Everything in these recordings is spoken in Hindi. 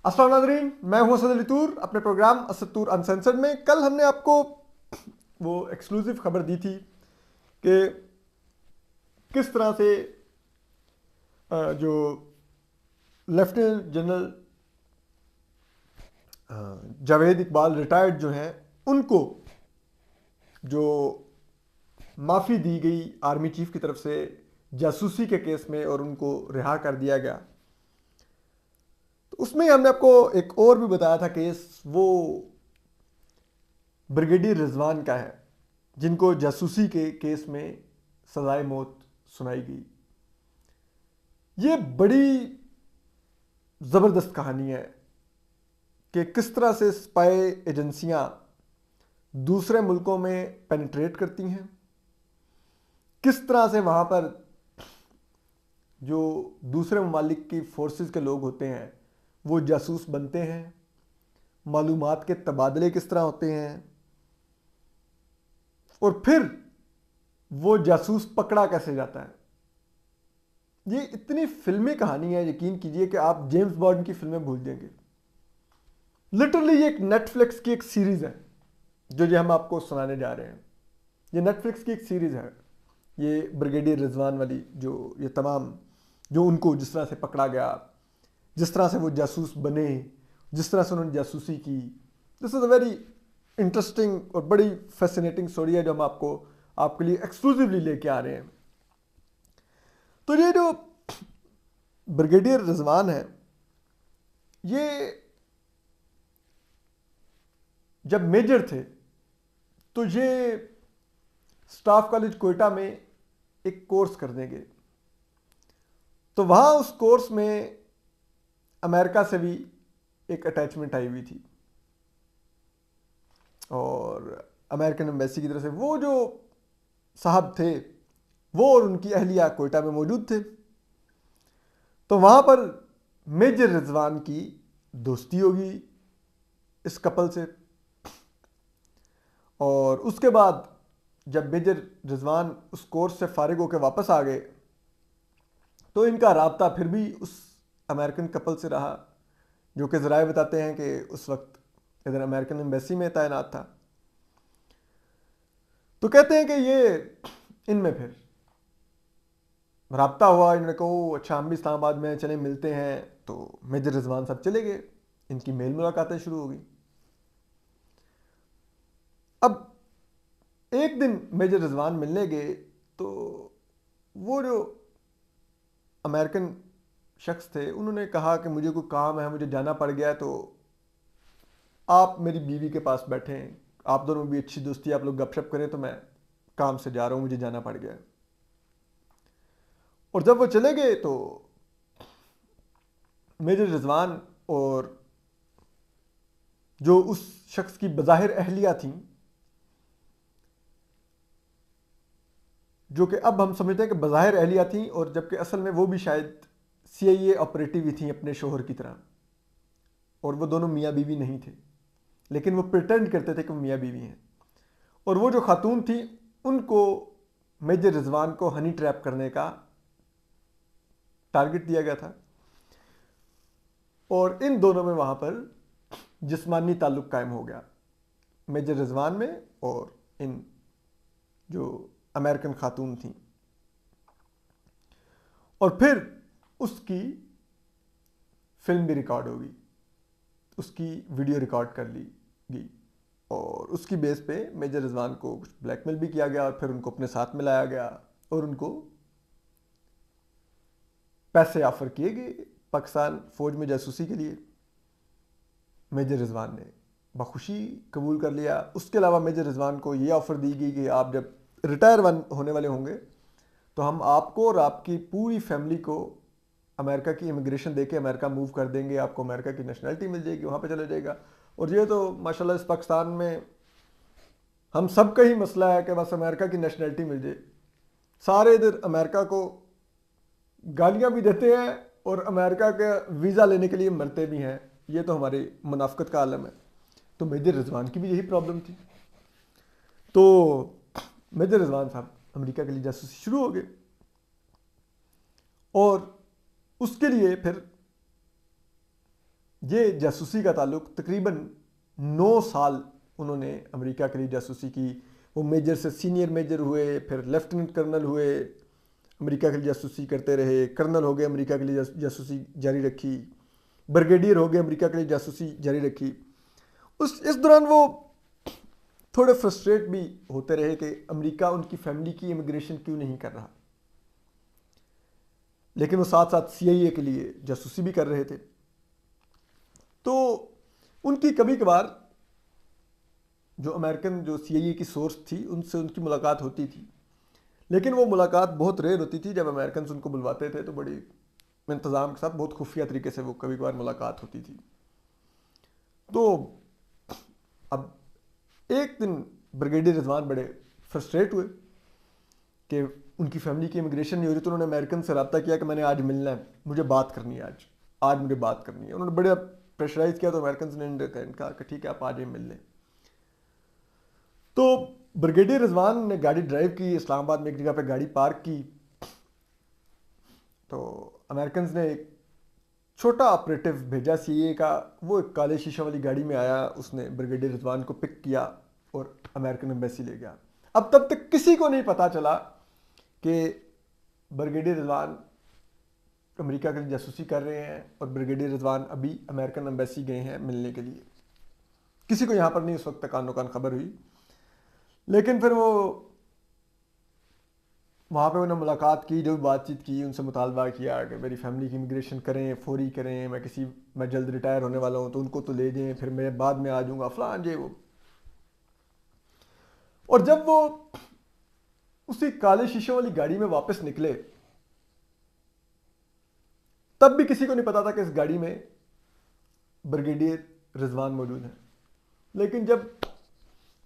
अस्सलाम नाज़रीन, मैं हूं असद अली तूर अपने प्रोग्राम असद तूर अनसेंसर्ड में। कल हमने आपको वो एक्सक्लूसिव खबर दी थी कि किस तरह से जो lieutenant general Javed Iqbal retired जो हैं, उनको जो माफ़ी दी गई आर्मी चीफ की तरफ से जासूसी के केस में और उनको रिहा कर दिया गया। तो उसमें हमने आपको एक और भी बताया था केस, वो ब्रिगेडियर रिजवान का है, जिनको जासूसी के केस में सजाए मौत सुनाई गई। ये बड़ी ज़बरदस्त कहानी है कि किस तरह से स्पाई एजेंसियां दूसरे मुल्कों में पेनिट्रेट करती हैं, किस तरह से वहाँ पर जो दूसरे ममालिक की फोर्सेस के लोग होते हैं वो जासूस बनते हैं, मालूमात के तबादले किस तरह होते हैं, और फिर वो जासूस पकड़ा कैसे जाता है। ये इतनी फिल्मी कहानी है, यकीन कीजिए कि आप जेम्स बॉन्ड की फिल्में भूल जाएंगे। लिटरली ये एक नेटफ्लिक्स की एक सीरीज़ है जो हम आपको सुनाने जा रहे हैं। ये नेटफ्लिक्स की एक सीरीज़ है, ये ब्रिगेडियर रिजवान वाली, जो ये तमाम जो उनको जिस तरह से पकड़ा गया, जिस तरह से वो जासूस बने, जिस तरह से उन्होंने जासूसी की। This is a very interesting और बड़ी फैसिनेटिंग स्टोरी है जो हम आपके लिए एक्सक्लूसिवली लेके आ रहे हैं। तो ये जो ब्रिगेडियर रिजवान है, ये जब मेजर थे तो ये स्टाफ कॉलेज कोयटा में एक कोर्स करने गए। तो वहाँ उस कोर्स में अमेरिका से भी एक अटैचमेंट आई हुई थी और अमेरिकन एम्बेसी की तरफ से वो जो साहब थे वो और उनकी अहलिया कोयटा में मौजूद थे। तो वहाँ पर मेजर रिजवान की दोस्ती होगी इस कपल से, और उसके बाद जब मेजर रिजवान उस कोर्स से फारिग होकर वापस आ गए तो इनका राब्ता फिर भी उस अमेरिकन कपल से रहा, जो कि ज़राए बताते हैं कि उस वक्त इधर अमेरिकन एम्बेसी में तैनात था। तो कहते हैं कि ये इनमें फिर राब्ता हुआ, इन्होंने कहा अच्छा हम भी इस्लामाबाद में चले मिलते हैं। तो मेजर रिजवान साहब चले गए, इनकी मेल मुलाकातें शुरू हो गई। अब एक दिन मेजर रिजवान मिलने गए तो वो जो अमेरिकन शख्स थे उन्होंने कहा कि मुझे कोई काम है, मुझे जाना पड़ गया है, तो आप मेरी बीवी के पास बैठें, आप दोनों भी अच्छी दोस्ती, आप लोग गपशप करें, तो मैं काम से जा रहा हूँ, मुझे जाना पड़ गया है। और जब वो चले गए तो मेजर रिजवान और जो उस शख्स की बज़ाहिर अहलिया थी, जो कि अब हम समझते हैं कि बज़ाहिर अहलिया थी और जबकि असल में वो भी शायद CIA ऑपरेटिव ही थी अपने शोहर की तरह, और वो दोनों मियाँ बीवी नहीं थे, लेकिन वो प्रिटेंड करते थे कि वो मियाँ बीवी हैं। और वो जो खातून थी उनको मेजर रिजवान को हनी ट्रैप करने का टारगेट दिया गया था, और इन दोनों में वहाँ पर जिस्मानी ताल्लुक़ कायम हो गया मेजर रिजवान में और इन जो अमेरिकन खातून थी। और फिर उसकी फिल्म भी रिकॉर्ड होगी, उसकी वीडियो रिकॉर्ड कर ली गई, और उसकी बेस पे मेजर रिजवान को कुछ ब्लैकमेल भी किया गया और फिर उनको अपने साथ मिलाया गया और उनको पैसे ऑफर किए गए पाकिस्तान फौज में जासूसी के लिए। मेजर रिजवान ने बखुशी कबूल कर लिया। उसके अलावा मेजर रिजवान को ये ऑफ़र दी गई कि आप जब रिटायर होने वाले होंगे तो हम आपको और आपकी पूरी फैमिली को अमेरिका की इमिग्रेशन देके अमेरिका मूव कर देंगे, आपको अमेरिका की नेशनलिटी मिल जाएगी, वहाँ पे चला जाएगा। और ये तो माशाल्लाह इस पाकिस्तान में हम सब का ही मसला है कि बस अमेरिका की नेशनलिटी मिल जाए। सारे इधर अमेरिका को गालियाँ भी देते हैं और अमेरिका के वीज़ा लेने के लिए मरते भी हैं। ये तो हमारी मुनाफिकत का आलम है। तो मेजर रिजवान की भी यही प्रॉब्लम थी। तो मेजर रिजवान साहब अमेरिका के लिए जासूसी शुरू हो गए, और उसके लिए फिर ये जासूसी का ताल्लुक तकरीबन 9 साल उन्होंने अमेरिका के लिए जासूसी की। वो मेजर से सीनियर मेजर हुए, फिर लेफ्टिनेंट कर्नल हुए, अमेरिका के लिए जासूसी करते रहे, कर्नल हो गए, अमेरिका के लिए जासूसी जारी रखी, ब्रिगेडियर हो गए, अमेरिका के लिए जासूसी जारी रखी। इस दौरान वो थोड़े फ्रस्ट्रेट भी होते रहे कि अमेरिका उनकी फैमिली की इमिग्रेशन क्यों नहीं कर रहा, लेकिन वो साथ साथ CIA के लिए जासूसी भी कर रहे थे। तो उनकी कभी कभार जो अमेरिकन जो CIA की सोर्स थी उनसे उनकी मुलाकात होती थी, लेकिन वो मुलाकात बहुत रेयर होती थी। जब अमेरिकन उनको बुलवाते थे तो बड़ी इंतज़ाम के साथ, बहुत खुफिया तरीके से वो कभी कभार मुलाकात होती थी। तो अब एक दिन ब्रिगेडियर रिजवान बड़े फ्रस्ट्रेट हुए कि उनकी फैमिली की इमिग्रेशन नहीं हो रही, तो उन्होंने अमेरिकन से रब्ता किया कि मैंने आज मिलना है, मुझे बात करनी है, आज मुझे बात करनी है। उन्होंने बड़े प्रेशराइज किया, तो अमेरिकन ने कहा कि ठीक है आप आज मिल लें। तो ब्रिगेडियर रिजवान ने गाड़ी ड्राइव की, इस्लामाबाद में एक जगह पे गाड़ी पार्क की। तो अमेरिकन ने एक छोटा ऑपरेटिव भेजा CIA का, वो एक काले शीशा वाली गाड़ी में आया, उसने ब्रिगेडियर रिजवान को पिक किया और अमेरिकन एम्बेसी ले गया। अब तब तक किसी को नहीं पता चला कि ब्रिगेडियर रिजवान अमेरिका के लिए जासूसी कर रहे हैं और ब्रिगेडियर रिजवान अभी अमेरिकन एम्बेसी गए हैं मिलने के लिए। किसी को यहाँ पर नहीं उस वक्त कानो कान खबर हुई। लेकिन फिर वो वहाँ पे उन्होंने मुलाकात की, जो बातचीत की, उनसे मुतालबा किया कि मेरी फैमिली की इमिग्रेशन करें, फौरी करें, मैं जल्द रिटायर होने वाला हूँ तो उनको तो ले जाएं, फिर मैं बाद में आ जाऊँगा, फलां जे वो। और जब वो उसी काले शीशों वाली गाड़ी में वापस निकले, तब भी किसी को नहीं पता था कि इस गाड़ी में ब्रिगेडियर रिजवान मौजूद है। लेकिन जब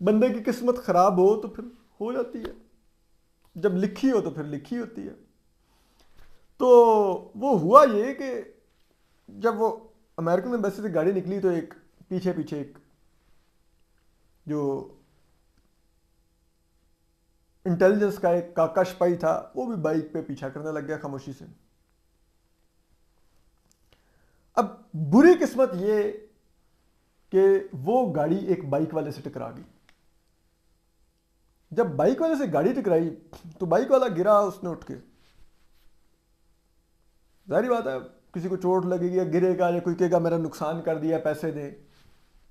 बंदे की किस्मत खराब हो तो फिर हो जाती है, जब लिखी हो तो फिर लिखी होती है। तो वो हुआ ये कि जब वो अमेरिकन एम्बेसी से गाड़ी निकली तो एक पीछे पीछे एक जो इंटेलिजेंस का एक काका सिपाही था, वो भी बाइक पे पीछा करने लग गया खामोशी से। अब बुरी किस्मत ये कि वो गाड़ी एक बाइक वाले से टकरा गई। जब बाइक वाले से गाड़ी टकराई तो बाइक वाला गिरा, उसने उठ के, जाहिर बात है किसी को चोट लगेगी या गिरेगा या कोई कहेगा मेरा नुकसान कर दिया पैसे दे,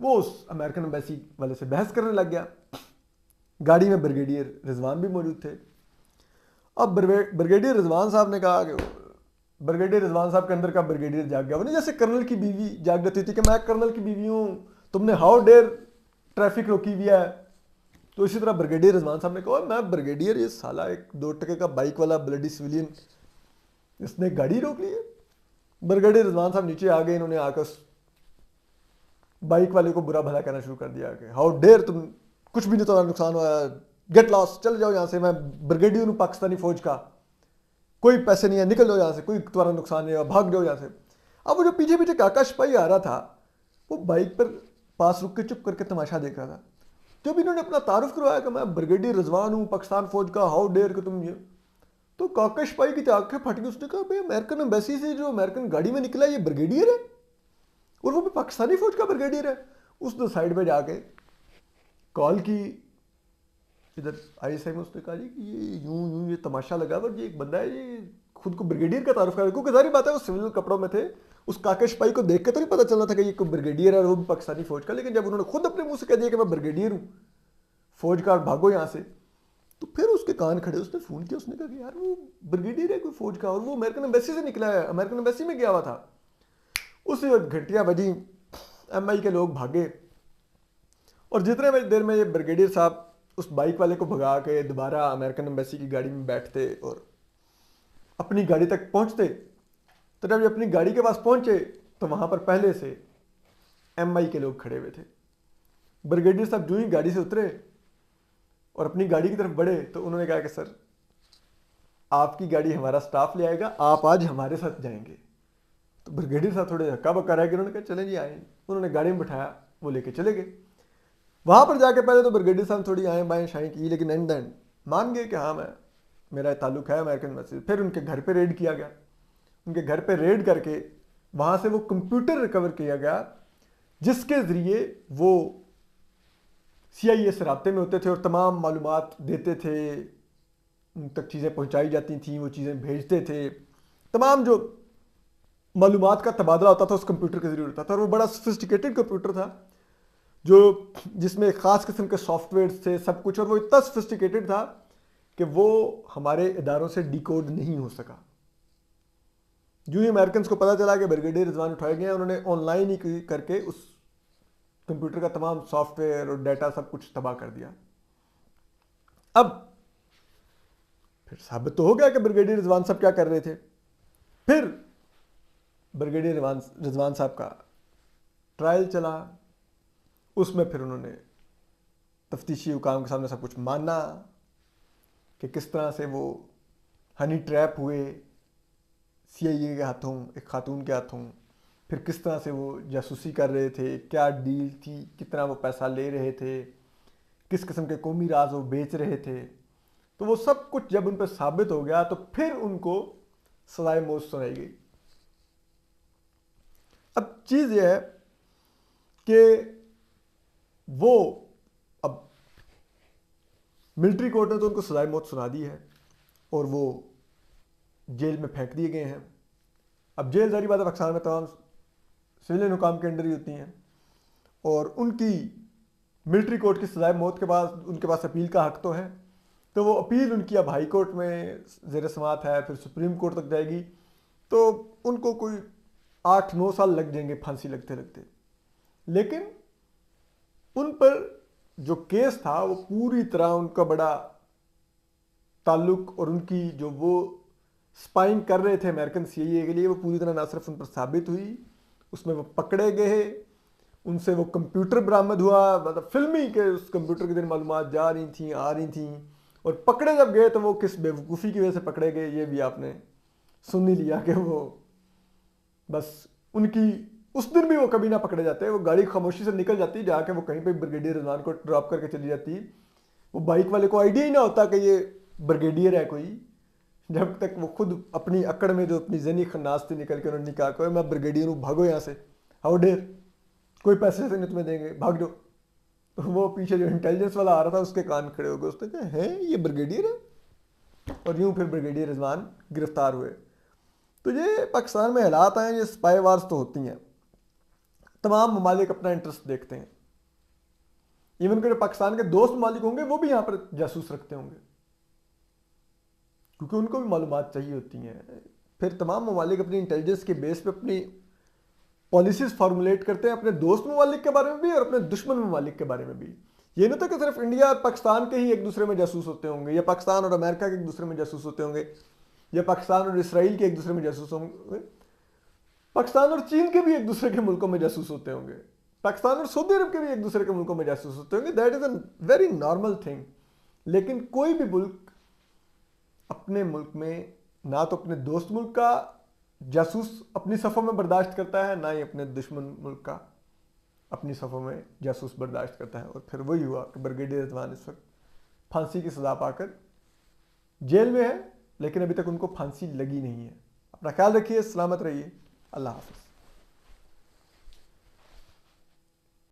वो उस अमेरिकन एम्बेसी वाले से बहस करने लग गया। गाड़ी में ब्रिगेडियर रिजवान भी मौजूद थे। अब ब्रिगेडियर रिजवान साहब ने कहा कि ब्रिगेडियर रिजवान साहब के अंदर का ब्रिगेडियर जाग गया। वो नहीं जैसे कर्नल की बीवी जाग जाती थी कि मैं कर्नल की बीवी हूँ, तुमने हाउ डेयर ट्रैफिक रोकी हुई है, तो इसी तरह ब्रिगेडियर रिजवान साहब ने कहा मैं ब्रिगेडियर, ये साला एक 2 टके का बाइक वाला ब्लडी सिविलियन, इसने गाड़ी रोक ली है। ब्रिगेडियर रिजवान साहब नीचे आ गए, इन्होंने आकर बाइक वाले को बुरा भला कहना शुरू कर दिया कि हाउ डेयर, तुम कुछ भी नहीं, तुम्हारा नुकसान हुआ, गेट लॉस्ट, चल जाओ यहाँ से, मैं ब्रिगेडियर हूँ पाकिस्तानी फौज का, कोई पैसे नहीं है, निकल जाओ यहाँ से, कोई तुम्हारा नुकसान नहीं है, भाग जाओ यहाँ से। अब वो जो पीछे पीछे काका सिपाही आ रहा था, वो बाइक पर पास रुक के चुप करके तमाशा देख रहा था। जब इन्होंने अपना तारुफ करवाया कि मैं ब्रिगेडियर रिजवान हूँ पाकिस्तान फौज का, हाउ डेयर कि तुम ये, तो काका सिपाही की आंखें फट गई। उसने कहा भाई अमेरिकन एम्बेसी से जो अमेरिकन गाड़ी में निकला ये ब्रिगेडियर है, और वो भी पाकिस्तानी फौज का ब्रिगेडियर है। उसने साइड में जाके कॉल की इधर ISI में, उसने कहा जी कि ये यूं यूं ये तमाशा लगा, पर ये एक बंदा है, ये खुद को ब्रिगेडियर का तारुफ कर रहा है। क्योंकि सारी बात है वो सिविल कपड़ों में थे, उस काका सिपाही को देख के तो नहीं पता चलना था कि ये कोई ब्रिगेडियर है और वो भी पाकिस्तानी फौज का। लेकिन जब उन्होंने खुद अपने मुंह से कह दिया कि मैं ब्रिगेडियर हूँ फौज का, भागो यहाँ से, तो फिर उसके कान खड़े। उसने फ़ोन किया, उसने कहा कि यार वो ब्रिगेडियर है कोई फौज का, और वो अमेरिकन एम्बेसी से निकला है, अमेरिकन एम्बेसी में गया हुआ था। उसी वक्त घंटियाँ बजी, MI के लोग भागे, और जितने देर में ये ब्रिगेडियर साहब उस बाइक वाले को भगा के दोबारा अमेरिकन एम्बेसी की गाड़ी में बैठते और अपनी गाड़ी तक पहुंचते, तो जब ये अपनी गाड़ी के पास पहुंचे तो वहां पर पहले से MI के लोग खड़े हुए थे। ब्रिगेडियर साहब जो ही गाड़ी से उतरे और अपनी गाड़ी की तरफ बढ़े तो उन्होंने कहा कि सर आपकी गाड़ी हमारा स्टाफ ले आएगा, आप आज हमारे साथ जाएंगे। तो ब्रिगेडियर साहब थोड़े हक्का बक्का रह गए, उन्होंने कहा चलें जी आए। उन्होंने गाड़ी में बिठाया, वो लेके चले गए। वहाँ पर जाके पहले तो ब्रिगेडियर साहब थोड़ी आए बाएँ शाएँ की, लेकिन एंड एंड मान गए कि हाँ मेरा ताल्लुक है अमेरिकन एम्बेसी। फिर उनके घर पे रेड किया गया। उनके घर पे रेड करके वहाँ से वो कंप्यूटर रिकवर किया गया जिसके ज़रिए वो CIA से राब्ते में होते थे और तमाम मालूमात देते थे, उन तक चीज़ें पहुँचाई जाती थी, वो चीज़ें भेजते थे। तमाम जो मालूमात का तबादला होता था उस कंप्यूटर के ज़रिए होता था, और वो बड़ा सोफिस्टिकेटेड कंप्यूटर था जो जिसमें एक ख़ास किस्म के सॉफ्टवेयर थे, सब कुछ, और वो इतना सोफिस्टिकेटेड था कि वो हमारे इदारों से डिकोड नहीं हो सका। जो ही अमेरिकन को पता चला कि ब्रिगेडियर रिजवान उठाए गए हैं, उन्होंने ऑनलाइन ही करके उस कंप्यूटर का तमाम सॉफ्टवेयर और डाटा सब कुछ तबाह कर दिया। अब फिर साबित तो हो गया कि ब्रिगेडियर रिजवान साहब क्या कर रहे थे। फिर ब्रिगेडियर रिजवान साहब का ट्रायल चला, उसमें फिर उन्होंने तफ्तीशी हुकाम के सामने सब कुछ माना कि किस तरह से वो हनी ट्रैप हुए CIA के हाथों, एक खातून के हाथों, फिर किस तरह से वो जासूसी कर रहे थे, क्या डील थी, कितना वो पैसा ले रहे थे, किस किस्म के कौमी राज वो बेच रहे थे। तो वो सब कुछ जब उन पर साबित हो गया तो फिर उनको सजाए मौत सुनाई गई। अब चीज़ यह है कि वो अब मिलिट्री कोर्ट ने तो उनको सजाए मौत सुना दी है और वो जेल में फेंक दिए गए हैं। अब जेल जारी बात पाकिस्तान में तमाम सिविलियन हुकाम के अंडर ही होती हैं, और उनकी मिलिट्री कोर्ट की सजाए मौत के बाद उनके पास अपील का हक तो है, तो वो अपील उनकी अब हाई कोर्ट में ज़ेर समात है, फिर सुप्रीम कोर्ट तक जाएगी, तो उनको कोई 8-9 साल लग जाएंगे फांसी लगते लगते। लेकिन उन पर जो केस था वो पूरी तरह उनका बड़ा ताल्लुक और उनकी जो वो स्पाइंग कर रहे थे अमेरिकन CIA के लिए, वो पूरी तरह ना सिर्फ उन पर साबित हुई, उसमें वो पकड़े गए, उनसे वो कंप्यूटर बरामद हुआ, मतलब फिल्मी के उस कंप्यूटर के दिन मालूमात जा रही थी, आ रही थी, और पकड़े जब गए तो वो किस बेवकूफ़ी की वजह से पकड़े गए ये भी आपने सुन ही लिया कि वो बस उनकी उस दिन भी वो कभी ना पकड़े जाते, वो गाड़ी खामोशी से निकल जाती, जाके वो कहीं पे ब्रिगेडियर रिजवान को ड्रॉप करके चली जाती। वो बाइक वाले को आइडिया ही ना होता कि ये ब्रिगेडियर है कोई, जब तक वो खुद अपनी अकड़ में जो अपनी जनी खन्नास थी निकल के उन्होंने कहा कि मैं ब्रिगेडियर हूँ, भागो यहाँ से, हाउ डेयर, कोई पैसे से नहीं तुम्हें देंगे, भाग जाओ। तो वो पीछे जो इंटेलिजेंस वाला आ रहा था उसके कान खड़े हो गए, उसने कहा हैं ये ब्रिगेडियर है, और यूँ फिर ब्रिगेडियर रिजवान गिरफ्तार हुए। तो ये पाकिस्तान में हालात हैं, ये स्पाई वार्स तो होती हैं, तमाम ममालिक अपना इंटरेस्ट देखते हैं, इवन कि जो पाकिस्तान के दोस्त ममालिक होंगे वो भी यहाँ पर जासूस रखते होंगे क्योंकि उनको भी मालूमात चाहिए होती हैं। फिर तमाम ममालिक अपनी इंटेलिजेंस के बेस पे अपनी पॉलिसीज फार्मूलेट करते हैं, अपने दोस्त ममालिक के बारे में भी और अपने दुश्मन ममालिक के बारे में भी। ये नहीं होता कि सिर्फ इंडिया और पाकिस्तान के ही एक दूसरे में जासूस होते होंगे, या पाकिस्तान और अमेरिका के एक दूसरे में जासूस होते होंगे, या पाकिस्तान और इसराइल के एक दूसरे में जासूस होंगे, पाकिस्तान और चीन के भी एक दूसरे के मुल्कों में जासूस होते होंगे, पाकिस्तान और सऊदी अरब के भी एक दूसरे के मुल्कों में जासूस होते होंगे। That is a very normal thing. लेकिन कोई भी मुल्क अपने मुल्क में ना तो अपने दोस्त मुल्क का जासूस अपनी सफ़ों में बर्दाश्त करता है, ना ही अपने दुश्मन मुल्क का अपनी सफ़ों में जासूस बर्दाश्त करता है। और फिर वही हुआ कि ब्रिगेडियर रिजवान इस वक्त फांसी की सज़ा पाकर जेल में है, लेकिन अभी तक उनको फांसी लगी नहीं है। अपना ख्याल रखिए, सलामत रहिए, अल्लाह हाफ़िज़।